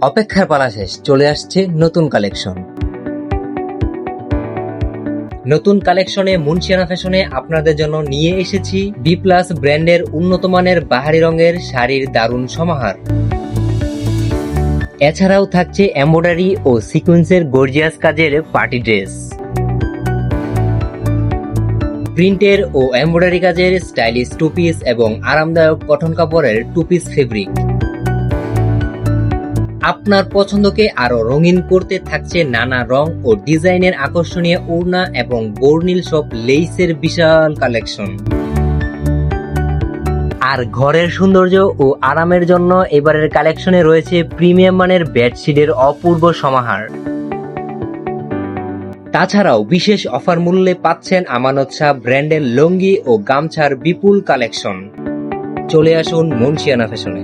অপেক্ষার পালা শেষ, চলে আসছে নতুন কালেকশন। নতুন কালেকশনে মুনশিয়ানা ফ্যাশনে আপনাদের জন্য নিয়ে এসেছি বি প্লাস ব্র্যান্ডের উন্নত মানের বাহারি রঙের শাড়ির দারুণ সমাহার। এছাড়াও থাকছে এমব্রয়ডারি ও সিকোয়েন্সের গর্জিয়াস কাজের পার্টি ড্রেস, প্রিন্টের ও এমব্রয়ডারি কাজের স্টাইলিশ টু পিস এবং আরামদায়ক কটন কাপড়ের টু পিস ফেব্রিক। আপনার পছন্দকে আরো রঙিন করতে থাকছে নানা রং ও ডিজাইনের আকর্ষণীয় ওড়না এবং বর্ণিল সব লেইসের বিশাল কালেকশন। আর ঘরের সৌন্দর্য ও আরামের জন্য এবারের কালেকশনে রয়েছে প্রিমিয়াম মানের বেডশিটের অপূর্ব সমাহার। তাছাড়াও বিশেষ অফার মূল্যে পাচ্ছেন আমানত শাহ ব্র্যান্ডের লুঙ্গি ও গামছার বিপুল কালেকশন। চলে আসুন মুনশিয়ানা ফ্যাশনে।